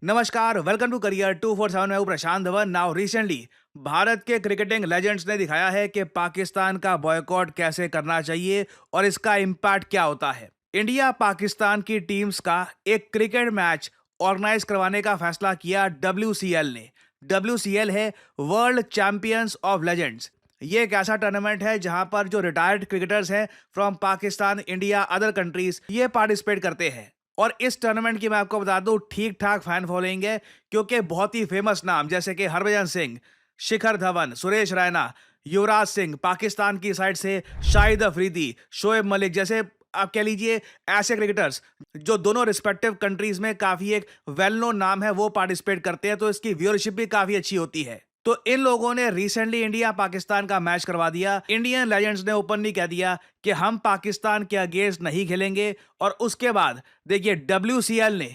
नमस्कार, welcome to career 247। मैं हूं प्रशांत धवन। नाउ रिसेंटली भारत के क्रिकेटिंग लेजेंड्स ने दिखाया है कि पाकिस्तान का बॉयकॉट कैसे करना चाहिए और इसका इम्पैक्ट क्या होता है। इंडिया पाकिस्तान की टीम्स का एक क्रिकेट मैच ऑर्गेनाइज करवाने का फैसला किया WCL ने। WCL है वर्ल्ड चैंपियंस ऑफ लेजेंड्स। ये एक ऐसा टूर्नामेंट है जहां पर जो रिटायर्ड क्रिकेटर्स हैं from Pakistan, India, other countries, ये पार्टिसिपेट करते हैं। और इस टूर्नामेंट की मैं आपको बता दूं, ठीक ठाक फैन फॉलोइंग है, क्योंकि बहुत ही फेमस नाम जैसे कि हरभजन सिंह, शिखर धवन, सुरेश रैना, युवराज सिंह, पाकिस्तान की साइड से शाहिद अफरीदी, शोएब मलिक जैसे आप कह लीजिए ऐसे क्रिकेटर्स जो दोनों रिस्पेक्टिव कंट्रीज में काफी एक वेल नोन नाम है, वो पार्टिसिपेट करते हैं, तो इसकी व्यूअरशिप भी काफी अच्छी होती है। तो इन लोगों ने रिसेंटली इंडिया पाकिस्तान का मैच करवा दिया। इंडियन लेजेंड्स ने ओपनली कह दिया कि हम पाकिस्तान के अगेंस्ट नहीं खेलेंगे। और उसके बाद देखिए WCL ने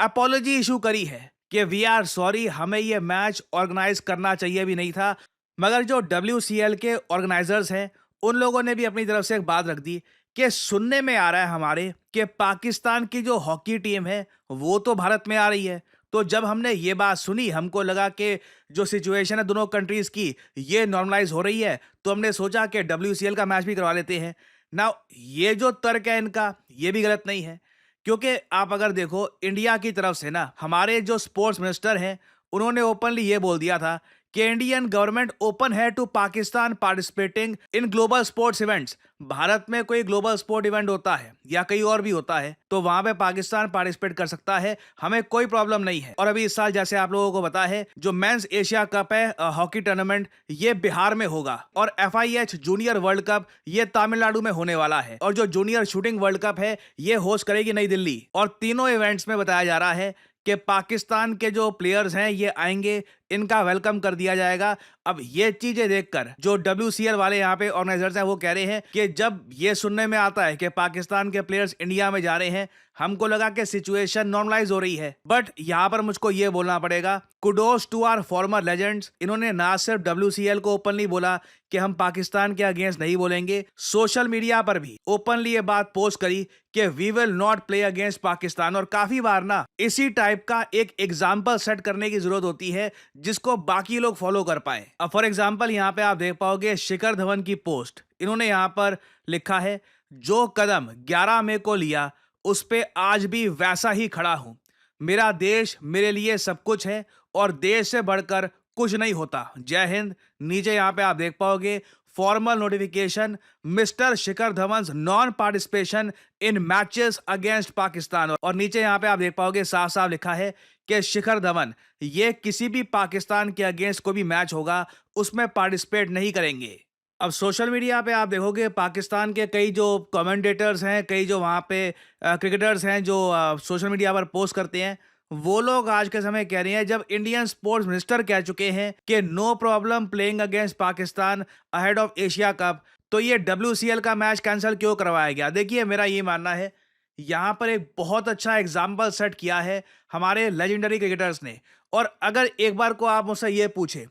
अपॉलॉजी इशू करी है कि वी आर सॉरी, हमें ये मैच ऑर्गेनाइज करना चाहिए भी नहीं था। मगर जो WCL के ऑर्गेनाइजर्स हैं, उन लोगों ने भी अपनी तरफ से एक बात रख दी कि सुनने में आ रहा है हमारे कि पाकिस्तान की जो हॉकी टीम है वो तो भारत में आ रही है। तो जब हमने ये बात सुनी, हमको लगा कि जो सिचुएशन है दोनों कंट्रीज की ये नॉर्मलाइज हो रही है, तो हमने सोचा कि WCL का मैच भी करवा लेते हैं। ना ये जो तर्क है इनका, ये भी गलत नहीं है, क्योंकि आप अगर देखो इंडिया की तरफ से ना, हमारे जो स्पोर्ट्स मिनिस्टर हैं, उन्होंने ओपनली ये बोल दिया था कि इंडियन गवर्नमेंट ओपन है to Pakistan participating in global sports events. Bharat में कोई ग्लोबल स्पोर्ट इवेंट होता है या कहीं और भी होता है तो वहां पे पाकिस्तान पार्टिसिपेट कर सकता है, हमें कोई प्रॉब्लम नहीं है। और अभी इस साल जैसे आप लोगों को पता है, जो मेंस एशिया कप है हॉकी टूर्नामेंट, ये बिहार में होगा। और FIH जूनियर वर्ल्ड कप ये तमिलनाडु में होने वाला है। और जो जूनियर शूटिंग वर्ल्ड कप है ये होस्ट करेगी नई दिल्ली। और तीनों इवेंट्स में बताया जा रहा है कि पाकिस्तान के जो प्लेयर्स हैं ये आएंगे, इनका वेलकम कर दिया जाएगा। अब ये चीजें देखकर जो WCL वाले यहाँ पे ऑर्गेनाइजर्स हैं वो कह रहे हैं कि जब ये सुनने में आता है कि पाकिस्तान के प्लेयर्स इंडिया में जा रहे हैं, हमको लगा कि सिचुएशन नॉर्मलाइज हो रही है। बट यहाँ पर मुझको ये बोलना पड़ेगा, kudos to our former legends. इन्होंने ना सिर्फ WCL को ओपनली बोला कि हम पाकिस्तान के अगेंस्ट नहीं बोलेंगे, सोशल मीडिया पर भी ओपनली ये बात पोस्ट करी कि we will not play against Pakistan. और काफी बार ना इसी टाइप का एक एग्जाम्पल सेट करने की जरूरत होती है जिसको बाकी लोग फॉलो कर पाए। अब फॉर एग्जाम्पल यहाँ पे आप देख पाओगे शिखर धवन की पोस्ट। इन्होंने यहाँ पर लिखा है, जो कदम 11 मई को लिया उस पे आज भी वैसा ही खड़ा हूं। मेरा देश मेरे लिए सब कुछ है और देश से बढ़कर कुछ नहीं होता। जय हिंद। नीचे यहाँ पे आप देख पाओगे formal notification, mister Shikhar Dhawan non participation in matches against Pakistan. और नीचे यहाँ पे आप देख पाओगे साफ साफ लिखा है कि शिखर धवन ये किसी भी पाकिस्तान के अगेंस्ट कोई भी मैच होगा उसमें पार्टिसिपेट नहीं करेंगे। अब सोशल मीडिया पे आप देखोगे पाकिस्तान के कई जो कमेंटेटर्स हैं, कई जो वहाँ पे क्रिकेटर्स हैं जो सोशल मीडिया पर पोस्ट करते हैं, वो लोग आज के समय कह रहे हैं, जब इंडियन स्पोर्ट्स मिनिस्टर कह चुके हैं कि no problem playing against Pakistan ahead of Asia cup, तो ये WCL का मैच कैंसिल क्यों करवाया गया। देखिए मेरा ये मानना है, यहाँ पर एक बहुत अच्छा एग्जाम्पल सेट किया है हमारे लेजेंडरी क्रिकेटर्स ने। और अगर एक बार को आप मुझसे ये पूछे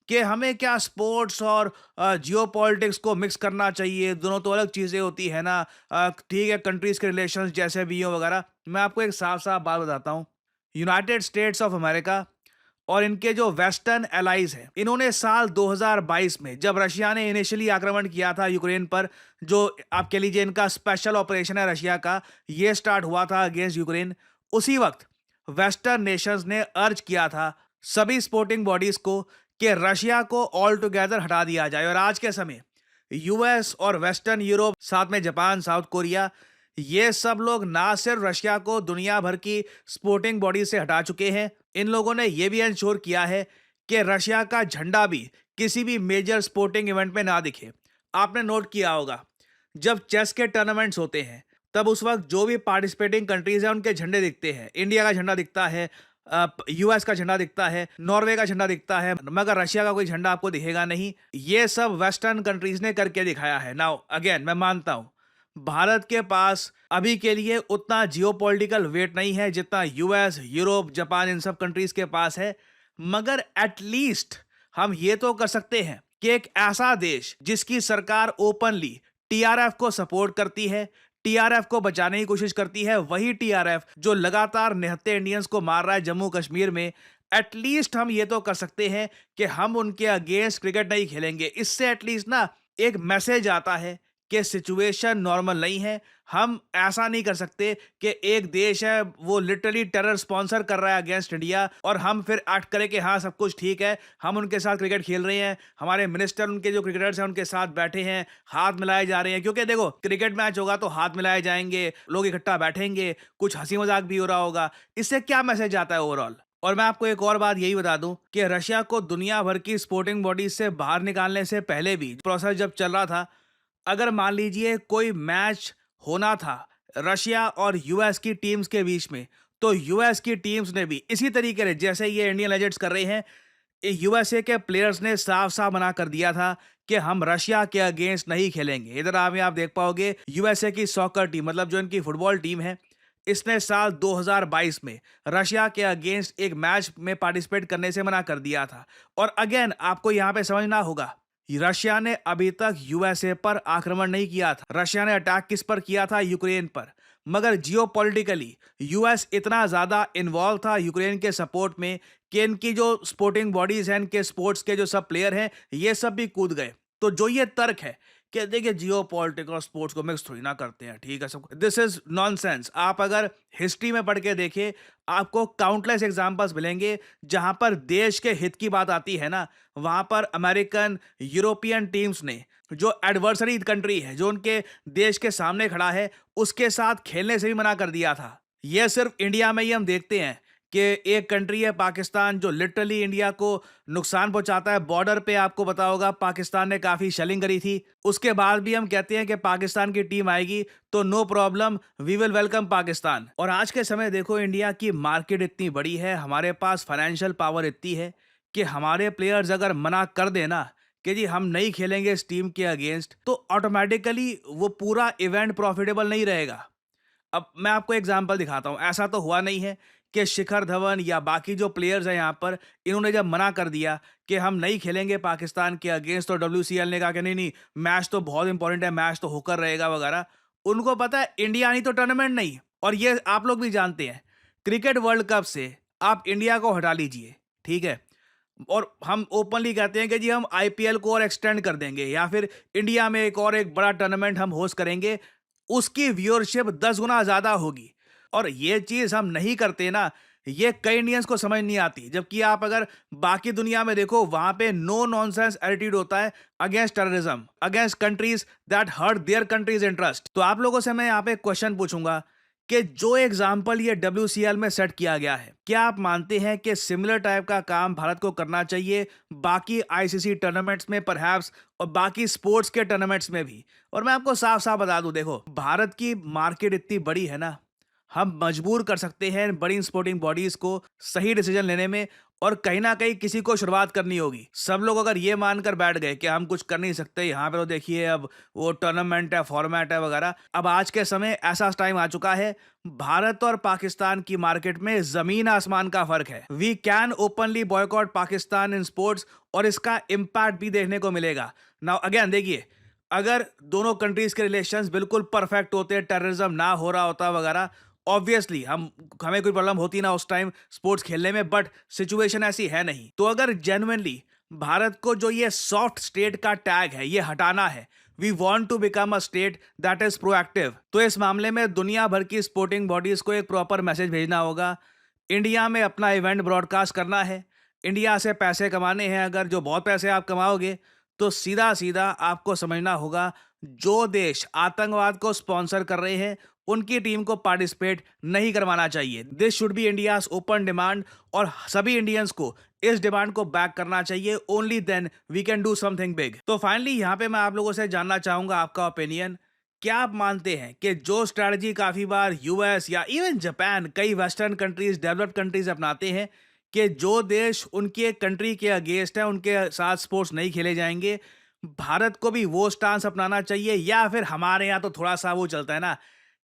कि हमें क्या स्पोर्ट्स और जियो पॉलिटिक्स को मिक्स करना चाहिए, दोनों तो अलग चीज़ें होती है ना, ठीक है कंट्रीज़ के रिलेशंस जैसे भी हो वगैरह, मैं आपको एक साफ साफ बात बताता हूँ। यूनाइटेड स्टेट्स ऑफ अमेरिका और इनके जो वेस्टर्न एलाइज हैं, इन्होंने साल 2022 में जब रशिया ने इनिशियली आक्रमण किया था यूक्रेन पर, जो आप कह लीजिए इनका स्पेशल ऑपरेशन है रशिया का, ये स्टार्ट हुआ था अगेंस्ट यूक्रेन। उसी वक्त वेस्टर्न नेशंस ने अर्ज किया था सभी स्पोर्टिंग बॉडीज को कि रशिया को ऑल टुगेदर हटा दिया जाए। और आज के समय US और वेस्टर्न यूरोप, साथ में जापान, साउथ कोरिया, ये सब लोग ना सिर्फ रशिया को दुनिया भर की स्पोर्टिंग बॉडी से हटा चुके हैं, इन लोगों ने यह भी इंश्योर किया है कि रशिया का झंडा भी किसी भी मेजर स्पोर्टिंग इवेंट में ना दिखे। आपने नोट किया होगा जब चेस के टूर्नामेंट्स होते हैं तब उस वक्त जो भी पार्टिसिपेटिंग कंट्रीज हैं उनके झंडे दिखते हैं। इंडिया का झंडा दिखता है, US का झंडा दिखता है, नॉर्वे का झंडा दिखता है, मगर रशिया का कोई झंडा आपको दिखेगा नहीं। ये सब वेस्टर्न कंट्रीज ने करके दिखाया है। नाउ अगेन मैं मानता हूं भारत के पास अभी के लिए उतना जियोपॉलिटिकल वेट नहीं है जितना US, यूरोप, जापान, इन सब कंट्रीज के पास है। मगर एटलीस्ट हम ये तो कर सकते हैं कि एक ऐसा देश जिसकी सरकार ओपनली TRF को सपोर्ट करती है, टीआरएफ को बचाने की कोशिश करती है, वही टीआरएफ जो लगातार निहत्थे इंडियंस को मार रहा है जम्मू कश्मीर में, एटलीस्ट हम ये तो कर सकते हैं कि हम उनके अगेंस्ट क्रिकेट नहीं खेलेंगे। इससे एटलीस्ट ना एक मैसेज आता है कि सिचुएशन नॉर्मल नहीं है। हम ऐसा नहीं कर सकते कि एक देश है वो लिटरली टेरर स्पॉन्सर कर रहा है अगेंस्ट इंडिया और हम फिर एक्ट करें कि हाँ सब कुछ ठीक है, हम उनके साथ क्रिकेट खेल रहे हैं, हमारे मिनिस्टर उनके जो क्रिकेटर्स हैं उनके साथ बैठे हैं, हाथ मिलाए जा रहे हैं। क्योंकि देखो क्रिकेट मैच होगा तो हाथ मिलाए जाएंगे, लोग इकट्ठा बैठेंगे, कुछ हंसी मजाक भी हो रहा होगा। इससे क्या मैसेज आता है ओवरऑल? और मैं आपको एक और बात यही बता दूं कि रशिया को दुनिया भर की स्पोर्टिंग बॉडीज से बाहर निकालने से पहले भी प्रोसेस जब चल रहा था, अगर मान लीजिए कोई मैच होना था रशिया और यूएस की टीम्स के बीच में, तो यूएस की टीम्स ने भी इसी तरीके से जैसे ये इंडियन लेजेंड्स कर रहे हैं, यूएसए के प्लेयर्स ने साफ साफ मना कर दिया था कि हम रशिया के अगेंस्ट नहीं खेलेंगे। इधर आप देख पाओगे यूएसए की सॉकर टीम, मतलब जो इनकी फुटबॉल टीम है, इसने साल 2022 में रशिया के अगेंस्ट एक मैच में पार्टिसिपेट करने से मना कर दिया था। और अगेन आपको यहां पे समझना होगा, रशिया ने अभी तक यूएसए पर आक्रमण नहीं किया था। रशिया ने अटैक किस पर किया था? यूक्रेन पर। मगर जियोपॉलिटिकली यूएस इतना ज्यादा इन्वॉल्व था यूक्रेन के सपोर्ट में कि इनकी जो स्पोर्टिंग बॉडीज हैं, इनके स्पोर्ट्स के जो सब प्लेयर हैं, ये सब भी कूद गए। तो जो ये तर्क है कि देखिए जियो पॉलिटिक्स और स्पोर्ट्स को मिक्स थोड़ी ना करते हैं, ठीक है सब, दिस इज नॉनसेंस। आप अगर हिस्ट्री में पढ़ के देखें, आपको काउंटलेस एग्जांपल्स मिलेंगे जहां पर देश के हित की बात आती है ना, वहां पर अमेरिकन, यूरोपियन टीम्स ने जो एडवर्सरी कंट्री है, जो उनके देश के सामने खड़ा है, उसके साथ खेलने से भी मना कर दिया था। यह सिर्फ इंडिया में ही हम देखते हैं कि एक कंट्री है पाकिस्तान जो लिटरली इंडिया को नुकसान पहुंचाता है। बॉर्डर पे आपको पता होगा पाकिस्तान ने काफी शेलिंग करी थी, उसके बाद भी हम कहते हैं कि पाकिस्तान की टीम आएगी तो no problem, we will welcome Pakistan. और आज के समय देखो इंडिया की मार्केट इतनी बड़ी है, हमारे पास फाइनेंशियल पावर इतनी है कि हमारे प्लेयर्स अगर मना कर देना कि जी हम नहीं खेलेंगे इस टीम के अगेंस्ट, तो ऑटोमेटिकली वो पूरा इवेंट प्रॉफिटेबल नहीं रहेगा। अब मैं आपको एग्जांपल दिखाता हूं, ऐसा तो हुआ नहीं है कि शिखर धवन या बाकी जो प्लेयर्स हैं यहाँ पर, इन्होंने जब मना कर दिया कि हम नहीं खेलेंगे पाकिस्तान के अगेंस्ट, तो डब्ल्यूसीएल ने कहा कि नहीं नहीं मैच तो बहुत इंपॉर्टेंट है, मैच तो होकर रहेगा वगैरह। उनको पता है इंडिया नहीं तो टूर्नामेंट नहीं। और ये आप लोग भी जानते हैं, क्रिकेट वर्ल्ड कप से आप इंडिया को हटा लीजिए, ठीक है, और हम ओपनली कहते हैं कि जी हम आईपीएल को और एक्सटेंड कर देंगे या फिर इंडिया में एक बड़ा टूर्नामेंट हम होस्ट करेंगे, उसकी व्यूअरशिप 10 गुना ज्यादा होगी। और ये चीज हम नहीं करते ना, ये कई इंडियंस को समझ नहीं आती। जबकि आप अगर बाकी दुनिया में देखो, वहां पे नो नॉनसेंस एटीट्यूड होता है against terrorism, against countries that hurt their countries interest. तो आप लोगों से मैं यहाँ पे क्वेश्चन पूछूंगा कि जो एग्जाम्पल ये डब्ल्यूसीएल में सेट किया गया है, क्या आप मानते हैं कि सिमिलर टाइप का काम भारत को करना चाहिए बाकी आईसीसी टूर्नामेंट्स में परहैप्स, और बाकी स्पोर्ट्स के टूर्नामेंट्स में भी? और मैं आपको साफ साफ बता दूं, देखो भारत की मार्केट इतनी बड़ी है ना, हम मजबूर कर सकते हैं बड़ी स्पोर्टिंग बॉडीज को सही डिसीजन लेने में, और कहीं ना कहीं किसी को शुरुआत करनी होगी। सब लोग अगर ये मानकर बैठ गए कि हम कुछ कर नहीं सकते, यहाँ पे तो देखिए अब वो टूर्नामेंट है, फॉर्मेट है वगैरह, अब आज के समय ऐसा टाइम आ चुका है, भारत और पाकिस्तान की मार्केट में जमीन आसमान का फर्क है। We can openly boycott Pakistan in sports, और इसका इम्पैक्ट भी देखने को मिलेगा। नाउ अगेन देखिए, अगर दोनों कंट्रीज के रिलेशंस बिल्कुल परफेक्ट होते, टेररिज्म ना हो रहा होता वगैरह, ऑब्वियसली हमें कोई प्रॉब्लम होती ना उस टाइम स्पोर्ट्स खेलने में, बट सिचुएशन ऐसी है नहीं। तो अगर जेन्युइनली भारत को जो ये सॉफ्ट स्टेट का टैग है ये हटाना है, we want to become a state that is proactive, तो इस मामले में दुनिया भर की स्पोर्टिंग बॉडीज को एक प्रॉपर मैसेज भेजना होगा। इंडिया में अपना इवेंट ब्रॉडकास्ट करना है, इंडिया से पैसे कमाने हैं, अगर जो बहुत पैसे आप कमाओगे तो सीधा सीधा आपको समझना होगा जो देश आतंकवाद को स्पॉन्सर कर रहे हैं उनकी टीम को पार्टिसिपेट नहीं करवाना चाहिए। This should be India's open demand, और सभी इंडियंस को इस डिमांड को बैक करना चाहिए। Only then we can do something big. तो फाइनली यहाँ पे मैं आप लोगों से जानना चाहूंगा आपका ओपिनियन। क्या आप मानते हैं कि जो स्ट्रैटेजी काफी बार यूएस या इवन जापान, कई वेस्टर्न कंट्रीज, डेवलप्ड कंट्रीज अपनाते हैं कि जो देश उनकी एक कंट्री के अगेंस्ट है उनके साथ स्पोर्ट्स नहीं खेले जाएंगे, भारत को भी वो स्टांस अपनाना चाहिए? या फिर हमारे यहाँ तो थोड़ा सा वो चलता है ना,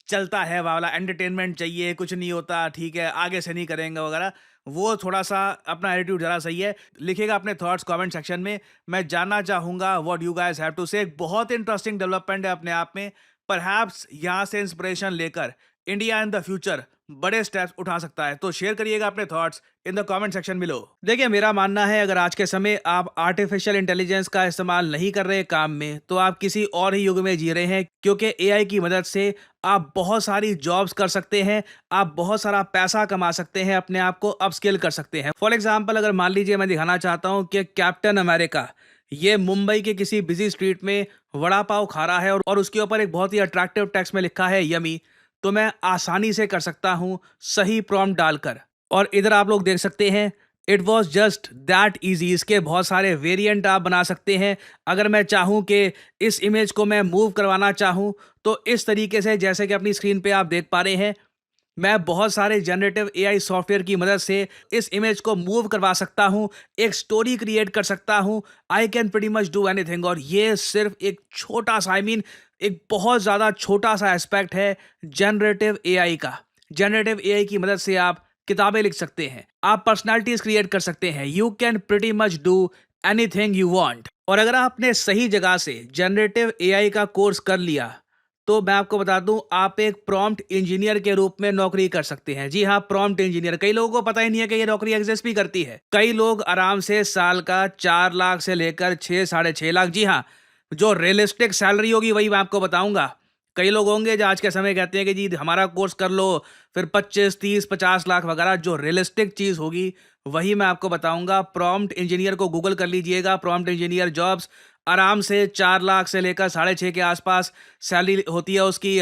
चलता है वाला एंटरटेनमेंट चाहिए, कुछ नहीं होता, ठीक है आगे से नहीं करेंगे वगैरह, वो थोड़ा सा अपना एटीट्यूड जरा सही है? लिखिएगा अपने थॉट्स कमेंट सेक्शन में, मैं जानना चाहूंगा what you guys have to say. बहुत इंटरेस्टिंग डेवलपमेंट है अपने आप में, परहैप्स यहाँ से इंस्पिरेशन लेकर इंडिया इन द फ्यूचर बड़े स्टेप्स उठा सकता है। तो शेयर करिएगा अपने thoughts in the comment section below. देखिए, मेरा मानना है अगर आज के समय आप आर्टिफिशियल इंटेलिजेंस का इस्तेमाल नहीं कर रहे काम में, तो आप किसी और ही युग में जी रहे हैं, क्योंकि एआई की मदद से आप बहुत सारी जॉब्स कर सकते हैं, आप बहुत सारा पैसा कमा सकते हैं, अपने आप को अपस्किल कर सकते हैं। फॉर एग्जाम्पल, अगर मान लीजिए मैं दिखाना चाहता हूँ कि कैप्टन अमेरिका ये मुंबई के किसी बिजी स्ट्रीट में वड़ा पाव खा रहा है और उसके ऊपर एक बहुत ही अट्रैक्टिव टेक्स्ट में लिखा है यमी, तो मैं आसानी से कर सकता हूं सही प्रॉम्प्ट डालकर। और इधर आप लोग देख सकते हैं, it was just that easy. इसके बहुत सारे वेरिएंट आप बना सकते हैं। अगर मैं चाहूं कि इस इमेज को मैं मूव करवाना चाहूं, तो इस तरीके से, जैसे कि अपनी स्क्रीन पे आप देख पा रहे हैं, मैं बहुत सारे जनरेटिव एआई सॉफ्टवेयर की मदद से इस इमेज को मूव करवा सकता हूं, एक स्टोरी क्रिएट कर सकता हूं। I can pretty much do anything. और ये सिर्फ एक छोटा सा, आई मीन एक बहुत ज़्यादा छोटा सा एस्पेक्ट है जनरेटिव एआई का। जनरेटिव एआई की मदद से आप किताबें लिख सकते हैं, आप पर्सनालिटीज क्रिएट कर सकते हैं। You can pretty much do anything you want. और अगर आपने सही जगह से जनरेटिव एआई का कोर्स कर लिया, तो मैं आपको बता दूं, आप एक प्रॉम्प्ट इंजीनियर के रूप में नौकरी कर सकते हैं। जी हाँ, प्रॉम्प्ट इंजीनियर। कई लोगों को पता ही नहीं है कि ये नौकरी एग्जिस्ट भी करती है। कई लोग आराम से साल का 4 लाख से लेकर 6 साढ़े 6 लाख, जी हाँ, जो रियलिस्टिक सैलरी होगी वही मैं आपको बताऊंगा। कई लोग होंगे जो आज के समय कहते हैं कि जी हमारा कोर्स कर लो, फिर 25 30 50 लाख वगैरह। जो रियलिस्टिक चीज़ होगी वही मैं आपको बताऊंगा। प्रॉम्प्ट इंजीनियर को गूगल कर लीजिएगा, प्रॉम्प्ट इंजीनियर जॉब्स आराम से 4 लाख से लेकर साढ़े 6 के आसपास सैलरी होती है उसकी।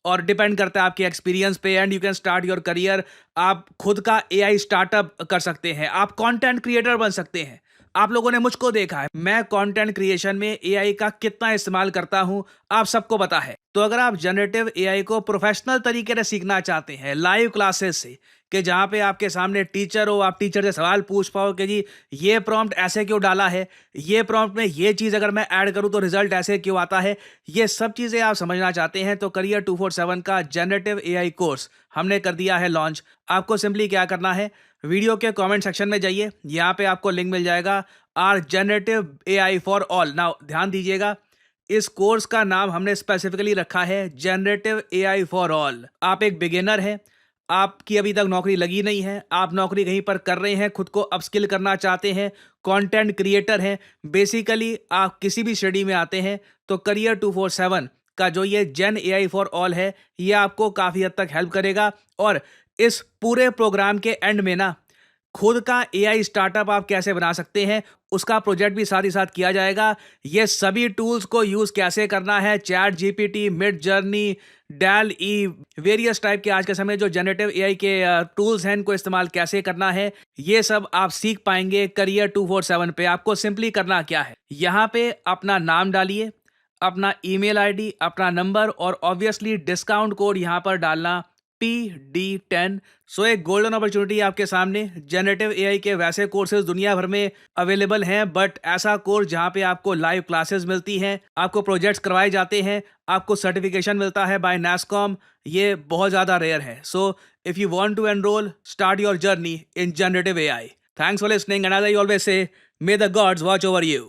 और डिपेंड करता है आपके एक्सपीरियंस पे। And you can start your career. आप खुद का एआई स्टार्टअप कर सकते हैं, आप कंटेंट क्रिएटर बन सकते हैं। आप लोगों ने मुझको देखा है, मैं कंटेंट क्रिएशन में एआई का कितना इस्तेमाल करता हूं, आप सबको पता है। तो अगर आप जनरेटिव एआई को प्रोफेशनल तरीके से सीखना चाहते हैं, लाइव क्लासेस से, कि जहां पे आपके सामने टीचर हो, आप टीचर से सवाल पूछ पाओ कि जी ये प्रॉम्प्ट ऐसे क्यों डाला है, ये प्रॉम्प्ट में ये चीज़ अगर मैं ऐड करूं तो रिजल्ट ऐसे क्यों आता है, ये सब चीज़ें आप समझना चाहते हैं, तो करियर 247 का जनरेटिव एआई कोर्स हमने कर दिया है लॉन्च। आपको सिंपली क्या करना है, वीडियो के कमेंट सेक्शन में जाइए, यहाँ पे आपको लिंक मिल जाएगा, our generative AI for all. Now ध्यान दीजिएगा, इस कोर्स का नाम हमने स्पेसिफिकली रखा है जनरेटिव एआई फॉर ऑल। आप एक बिगिनर हैं, आपकी अभी तक नौकरी लगी नहीं है, आप नौकरी कहीं पर कर रहे हैं, खुद को अपस्किल करना चाहते हैं, कंटेंट क्रिएटर हैं, बेसिकली आप किसी भी स्टडी में आते हैं, तो करियर 247 का जो ये जेन एआई फॉर ऑल है, ये आपको काफ़ी हद तक हेल्प करेगा। और इस पूरे प्रोग्राम के एंड में ना, खुद का एआई स्टार्टअप आप कैसे बना सकते हैं, उसका प्रोजेक्ट भी साथ ही साथ किया जाएगा। ये सभी टूल्स को यूज़ कैसे करना है, chat GPT, mid journey, Dall E, various type के आज के समय जो जनरेटिव एआई के टूल्स हैं, इनको इस्तेमाल कैसे करना है, ये सब आप सीख पाएंगे करियर 247 पे। आपको सिंपली करना क्या है, यहाँ पे अपना नाम डालिए, अपना ईमेल आईडी, अपना नंबर, और ऑब्वियसली डिस्काउंट कोड यहाँ पर डालना PD10। सो एक गोल्डन अपॉर्चुनिटी आपके सामने। जनरेटिव एआई के वैसे कोर्सेज दुनिया भर में अवेलेबल हैं, बट ऐसा कोर्स जहां पे आपको लाइव क्लासेस मिलती हैं, आपको प्रोजेक्ट्स करवाए जाते हैं, आपको सर्टिफिकेशन मिलता है बाय NASSCOM, ये बहुत ज़्यादा रेयर है। So if you want to enrol, start your journey in generative AI. Thanks for listening, and as I always say, may the gods watch over you.